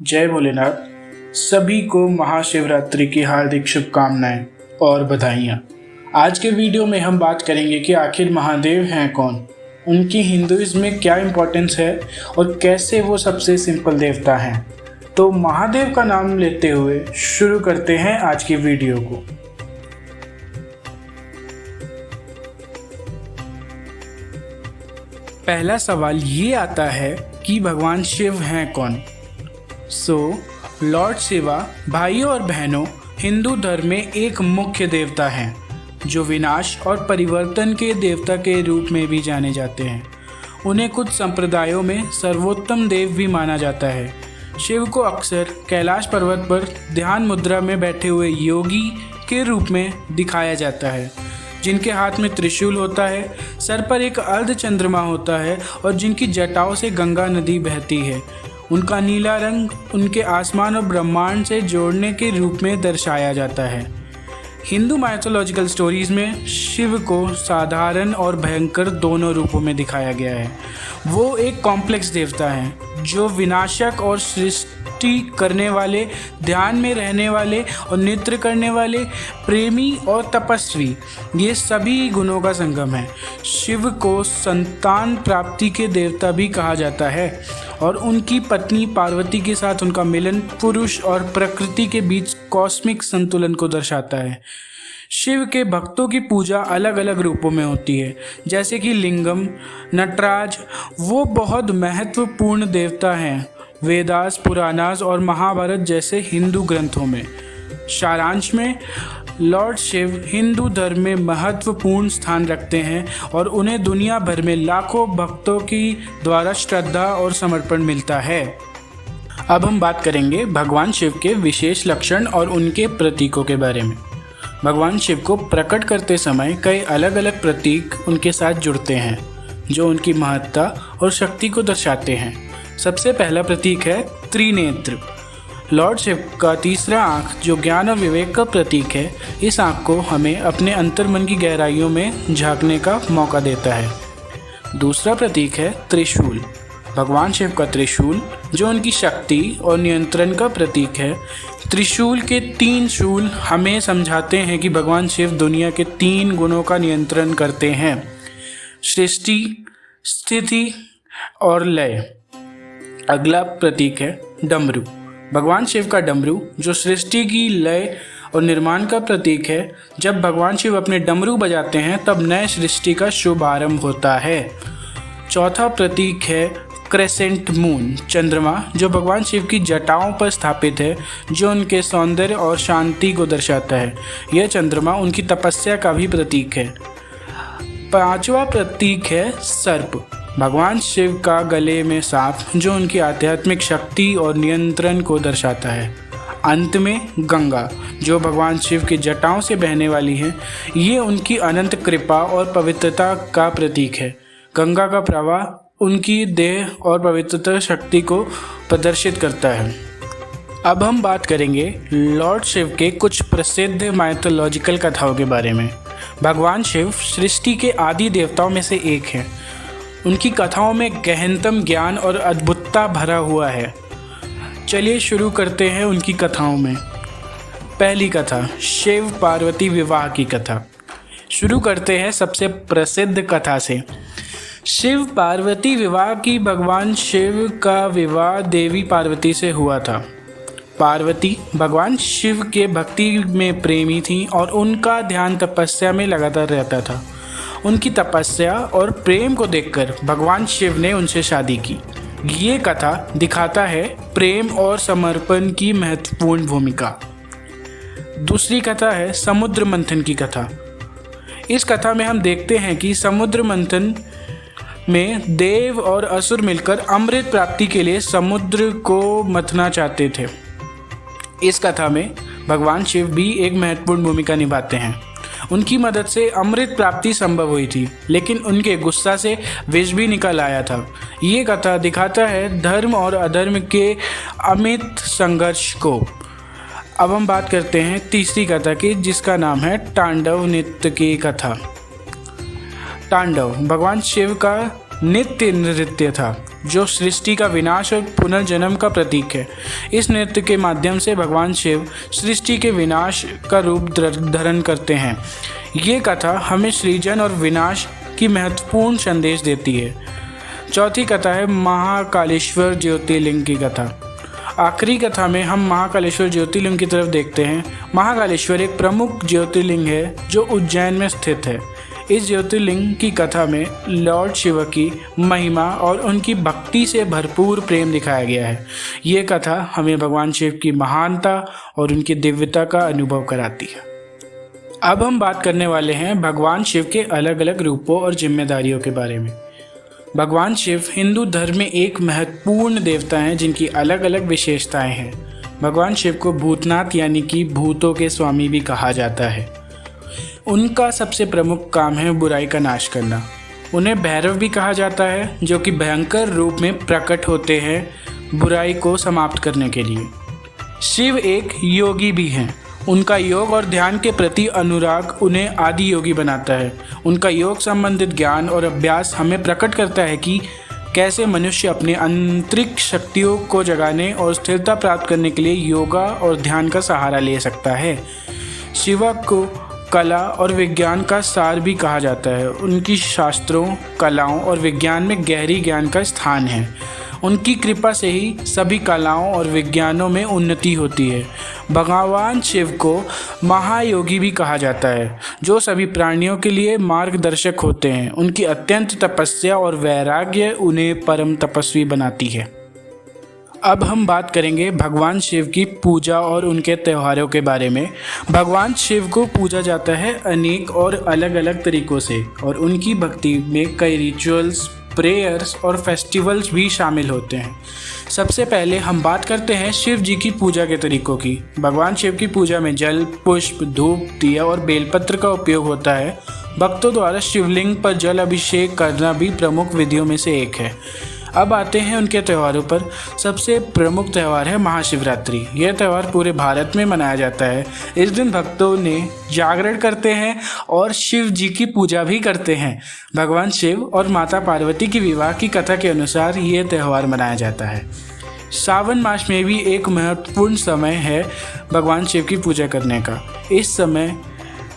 जय भोलेनाथ। सभी को महाशिवरात्रि की हार्दिक शुभकामनाएं और बधाइयाँ। आज के वीडियो में हम बात करेंगे कि आखिर महादेव हैं कौन, उनकी हिंदुइज्म में क्या इम्पोर्टेंस है और कैसे वो सबसे सिंपल देवता हैं। तो महादेव का नाम लेते हुए शुरू करते हैं आज की वीडियो को। पहला सवाल ये आता है कि भगवान शिव हैं कौन। लॉर्ड शिवा भाइयों और बहनों, हिंदू धर्म में एक मुख्य देवता हैं जो विनाश और परिवर्तन के देवता के रूप में भी जाने जाते हैं। उन्हें कुछ संप्रदायों में सर्वोत्तम देव भी माना जाता है। शिव को अक्सर कैलाश पर्वत पर ध्यान मुद्रा में बैठे हुए योगी के रूप में दिखाया जाता है, जिनके हाथ में त्रिशूल होता है, सर पर एक अर्धचंद्रमा होता है और जिनकी जटाओं से गंगा नदी बहती है। उनका नीला रंग उनके आसमान और ब्रह्मांड से जोड़ने के रूप में दर्शाया जाता है। हिंदू माइथोलॉजिकल स्टोरीज में शिव को साधारण और भयंकर दोनों रूपों में दिखाया गया है। वो एक कॉम्प्लेक्स देवता है जो विनाशक और सृष्टि करने वाले, ध्यान में रहने वाले और नृत्य करने वाले, प्रेमी और तपस्वी, ये सभी गुणों का संगम है। शिव को संतान प्राप्ति के देवता भी कहा जाता है और उनकी पत्नी पार्वती के साथ उनका मिलन पुरुष और प्रकृति के बीच कॉस्मिक संतुलन को दर्शाता है। शिव के भक्तों की पूजा अलग अलग रूपों में होती है, जैसे कि लिंगम, नटराज। वो बहुत महत्वपूर्ण देवता हैं वेदास, पुराणास और महाभारत जैसे हिंदू ग्रंथों में। सारांश में लॉर्ड शिव हिंदू धर्म में महत्वपूर्ण स्थान रखते हैं और उन्हें दुनिया भर में लाखों भक्तों की द्वारा श्रद्धा और समर्पण मिलता है। अब हम बात करेंगे भगवान शिव के विशेष लक्षण और उनके प्रतीकों के बारे में। भगवान शिव को प्रकट करते समय कई अलग अलग प्रतीक उनके साथ जुड़ते हैं जो उनकी महत्ता और शक्ति को दर्शाते हैं। सबसे पहला प्रतीक है त्रिनेत्र। लॉर्ड शिव का तीसरा आँख जो ज्ञान और विवेक का प्रतीक है, इस आँख को हमें अपने अंतर्मन की गहराइयों में झांकने का मौका देता है। दूसरा प्रतीक है त्रिशूल। भगवान शिव का त्रिशूल जो उनकी शक्ति और नियंत्रण का प्रतीक है। त्रिशूल के 3 शूल हमें समझाते हैं कि भगवान शिव दुनिया के 3 गुणों का नियंत्रण करते हैं: सृष्टि, स्थिति और लय। अगला प्रतीक है डमरू। भगवान शिव का डमरू जो सृष्टि की लय और निर्माण का प्रतीक है। जब भगवान शिव अपने डमरू बजाते हैं तब नए सृष्टि का शुभ आरंभ होता है। चौथा प्रतीक है क्रेसेंट मून, चंद्रमा, जो भगवान शिव की जटाओं पर स्थापित है, जो उनके सौंदर्य और शांति को दर्शाता है। यह चंद्रमा उनकी तपस्या का भी प्रतीक है। पांचवा प्रतीक है सर्प। भगवान शिव का गले में सांप जो उनकी आध्यात्मिक शक्ति और नियंत्रण को दर्शाता है। अंत में गंगा जो भगवान शिव की जटाओं से बहने वाली है। ये उनकी अनंत कृपा और पवित्रता का प्रतीक है। गंगा का प्रवाह उनकी देह और पवित्रता शक्ति को प्रदर्शित करता है। अब हम बात करेंगे लॉर्ड शिव के कुछ प्रसिद्ध माइथोलॉजिकल कथाओं के बारे में। भगवान शिव सृष्टि के आदि देवताओं में से एक हैं। उनकी कथाओं में गहनतम ज्ञान और अद्भुतता भरा हुआ है। चलिए शुरू करते हैं उनकी कथाओं में। पहली कथा, शिव पार्वती विवाह की कथा। शुरू करते हैं सबसे प्रसिद्ध कथा से। शिव पार्वती विवाह की। भगवान शिव का विवाह देवी पार्वती से हुआ था। पार्वती भगवान शिव के भक्ति में प्रेमी थी और उनका ध्यान तपस्या में लगातार रहता था। उनकी तपस्या और प्रेम को देखकर भगवान शिव ने उनसे शादी की। ये कथा दिखाता है प्रेम और समर्पण की महत्वपूर्ण भूमिका। दूसरी कथा है समुद्र मंथन की कथा। इस कथा में हम देखते हैं कि समुद्र मंथन में देव और असुर मिलकर अमृत प्राप्ति के लिए समुद्र को मथना चाहते थे। इस कथा में भगवान शिव भी एक महत्वपूर्ण भूमिका निभाते हैं। उनकी मदद से अमृत प्राप्ति संभव हुई थी, लेकिन उनके गुस्सा से विष भी निकल आया था। ये कथा दिखाता है धर्म और अधर्म के अमित संघर्ष को। अब हम बात करते हैं तीसरी कथा की, जिसका नाम है तांडव नृत्य की कथा। तांडव भगवान शिव का नित्य नृत्य था। जो सृष्टि का विनाश और पुनर्जन्म का प्रतीक है। इस नृत्य के माध्यम से भगवान शिव सृष्टि के विनाश का रूप धारण करते हैं। ये कथा हमें सृजन और विनाश की महत्वपूर्ण संदेश देती है। चौथी कथा है महाकालेश्वर ज्योतिर्लिंग की कथा। आखिरी कथा में हम महाकालेश्वर ज्योतिर्लिंग की तरफ देखते हैं। महाकालेश्वर एक प्रमुख ज्योतिर्लिंग है जो उज्जैन में स्थित है। इस ज्योतिर्लिंग की कथा में लॉर्ड शिव की महिमा और उनकी भक्ति से भरपूर प्रेम दिखाया गया है। ये कथा हमें भगवान शिव की महानता और उनकी दिव्यता का अनुभव कराती है। अब हम बात करने वाले हैं भगवान शिव के अलग अलग रूपों और जिम्मेदारियों के बारे में। भगवान शिव हिंदू धर्म में एक महत्वपूर्ण देवता हैं जिनकी अलग अलग विशेषताएं हैं। भगवान शिव को भूतनाथ यानी कि भूतों के स्वामी भी कहा जाता है। उनका सबसे प्रमुख काम है बुराई का नाश करना। उन्हें भैरव भी कहा जाता है, जो कि भयंकर रूप में प्रकट होते हैं बुराई को समाप्त करने के लिए। शिव एक योगी भी हैं। उनका योग और ध्यान के प्रति अनुराग उन्हें आदि योगी बनाता है। उनका योग संबंधित ज्ञान और अभ्यास हमें प्रकट करता है कि कैसे मनुष्य अपने आंतरिक शक्तियों को जगाने और स्थिरता प्राप्त करने के लिए योगा और ध्यान का सहारा ले सकता है। शिव को कला और विज्ञान का सार भी कहा जाता है। उनकी शास्त्रों, कलाओं और विज्ञान में गहरी ज्ञान का स्थान है। उनकी कृपा से ही सभी कलाओं और विज्ञानों में उन्नति होती है। भगवान शिव को महायोगी भी कहा जाता है, जो सभी प्राणियों के लिए मार्गदर्शक होते हैं। उनकी अत्यंत तपस्या और वैराग्य उन्हें परम तपस्वी बनाती है। अब हम बात करेंगे भगवान शिव की पूजा और उनके त्योहारों के बारे में। भगवान शिव को पूजा जाता है अनेक और अलग अलग तरीक़ों से, और उनकी भक्ति में कई रिचुअल्स, प्रेयर्स और फेस्टिवल्स भी शामिल होते हैं। सबसे पहले हम बात करते हैं शिव जी की पूजा के तरीक़ों की। भगवान शिव की पूजा में जल, पुष्प, धूप, दिया और बेलपत्र का उपयोग होता है। भक्तों द्वारा शिवलिंग पर जल अभिषेक करना भी प्रमुख विधियों में से एक है। अब आते हैं उनके त्योहारों पर। सबसे प्रमुख त्यौहार है महाशिवरात्रि। यह त्यौहार पूरे भारत में मनाया जाता है। इस दिन भक्तों ने जागरण करते हैं और शिव जी की पूजा भी करते हैं। भगवान शिव और माता पार्वती की विवाह की कथा के अनुसार यह त्यौहार मनाया जाता है। सावन मास में भी एक महत्वपूर्ण समय है भगवान शिव की पूजा करने का। इस समय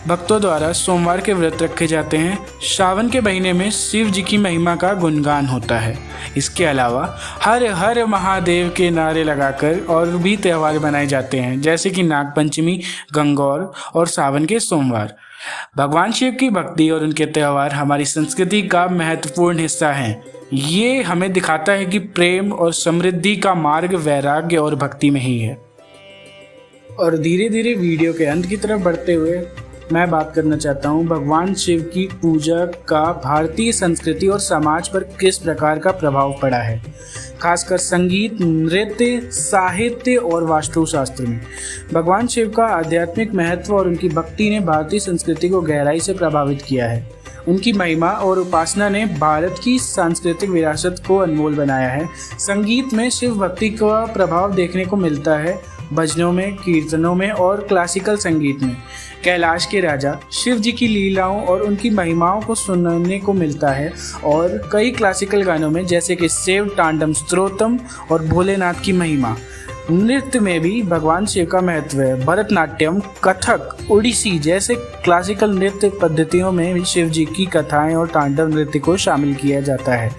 भक्तों द्वारा सोमवार के व्रत रखे जाते हैं। श्रावण के महीने में शिव जी की महिमा का गुणगान होता है। इसके अलावा हर हर महादेव के नारे लगाकर और भी त्यौहार मनाए जाते हैं, जैसे कि नागपंचमी, गंगौर और सावन के सोमवार। भगवान शिव की भक्ति और उनके त्यौहार हमारी संस्कृति का महत्वपूर्ण हिस्सा हैं। ये हमें दिखाता है कि प्रेम और समृद्धि का मार्ग वैराग्य और भक्ति में ही है। और धीरे धीरे वीडियो के अंत की तरफ बढ़ते हुए मैं बात करना चाहता हूँ भगवान शिव की पूजा का भारतीय संस्कृति और समाज पर किस प्रकार का प्रभाव पड़ा है, खासकर संगीत, नृत्य, साहित्य और वास्तुशास्त्र में। भगवान शिव का आध्यात्मिक महत्व और उनकी भक्ति ने भारतीय संस्कृति को गहराई से प्रभावित किया है। उनकी महिमा और उपासना ने भारत की सांस्कृतिक विरासत को अनमोल बनाया है। संगीत में शिव भक्ति का प्रभाव देखने को मिलता है। भजनों में, कीर्तनों में और क्लासिकल संगीत में कैलाश के राजा शिव जी की लीलाओं और उनकी महिमाओं को सुनने को मिलता है। और कई क्लासिकल गानों में, जैसे कि शिव तांडव स्तोत्रम और भोलेनाथ की महिमा। नृत्य में भी भगवान शिव का महत्व है। भरतनाट्यम, कथक, ओडिसी जैसे क्लासिकल नृत्य पद्धतियों में भी शिव जी की कथाएं और तांडव नृत्य को शामिल किया जाता है।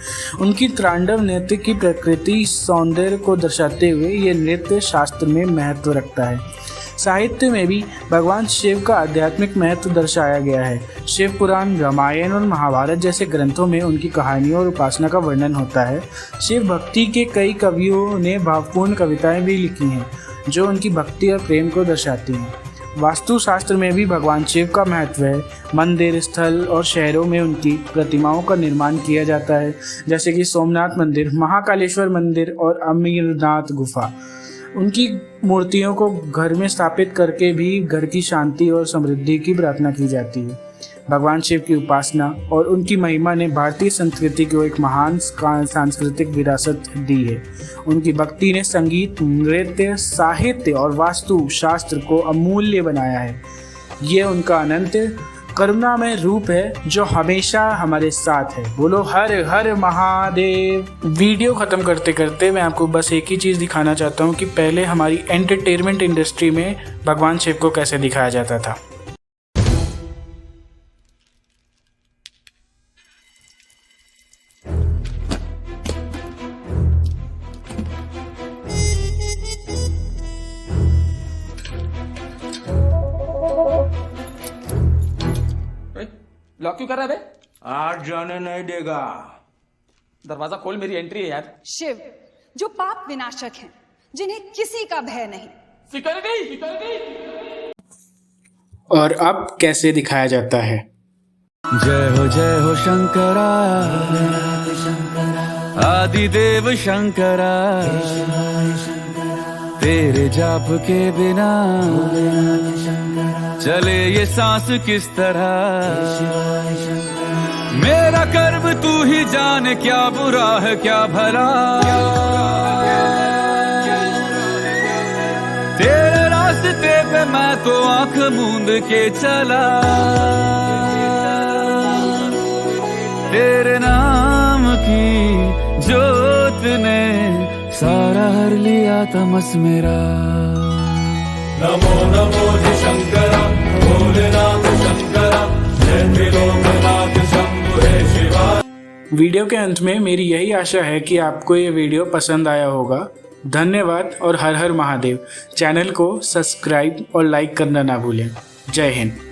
उनकी तांडव नृत्य की प्रकृति सौंदर्य को दर्शाते हुए ये नृत्य शास्त्र में महत्व रखता है। साहित्य में भी भगवान शिव का आध्यात्मिक महत्व दर्शाया गया है। शिव पुराण, रामायण और महाभारत जैसे ग्रंथों में उनकी कहानियों और उपासना का वर्णन होता है। शिव भक्ति के कई कवियों ने भावपूर्ण कविताएं भी लिखी हैं, जो उनकी भक्ति और प्रेम को दर्शाती हैं। वास्तुशास्त्र में भी भगवान शिव का महत्व है। मंदिर, स्थल और शहरों में उनकी प्रतिमाओं का निर्माण किया जाता है, जैसे कि सोमनाथ मंदिर, महाकालेश्वर मंदिर और अमरनाथ गुफा। उनकी मूर्तियों को घर में स्थापित करके भी घर की शांति और समृद्धि की प्रार्थना की जाती है। भगवान शिव की उपासना और उनकी महिमा ने भारतीय संस्कृति को एक महान सांस्कृतिक विरासत दी है। उनकी भक्ति ने संगीत, नृत्य, साहित्य और वास्तु शास्त्र को अमूल्य बनाया है। ये उनका अनंत करुणामय रूप है जो हमेशा हमारे साथ है। बोलो हर हर महादेव। वीडियो ख़त्म करते करते मैं आपको बस एक ही चीज़ दिखाना चाहता हूँ कि पहले हमारी एंटरटेनमेंट इंडस्ट्री में भगवान शिव को कैसे दिखाया जाता था। लॉक क्यों कर रहा है बे? आज जाने नहीं देगा। दरवाजा खोल, मेरी एंट्री है यार। शिव जो पाप विनाशक हैं, जिन्हें किसी का भय नहीं। सिक्योरिटी। और अब कैसे दिखाया जाता है। जय हो शंकरा, आदिदेव शंकरा, तेरे जाप के बिना चले ये सांस किस तरह। मेरा कर्म तू ही जाने, क्या बुरा है क्या भला। तेरे रास्ते पे मैं तो आंख मूंद के चला। तेरे नाम की जोत ने सारा हर लिया तमस मेरा। नमो नमो जी शंकरा, भोलेनाथ शंकरा, जय त्रिलोकनाथ शंभु हे शिवा। वीडियो के अंत में मेरी यही आशा है कि आपको ये वीडियो पसंद आया होगा। धन्यवाद और हर हर महादेव। चैनल को सब्सक्राइब और लाइक करना ना भूलें। जय हिंद।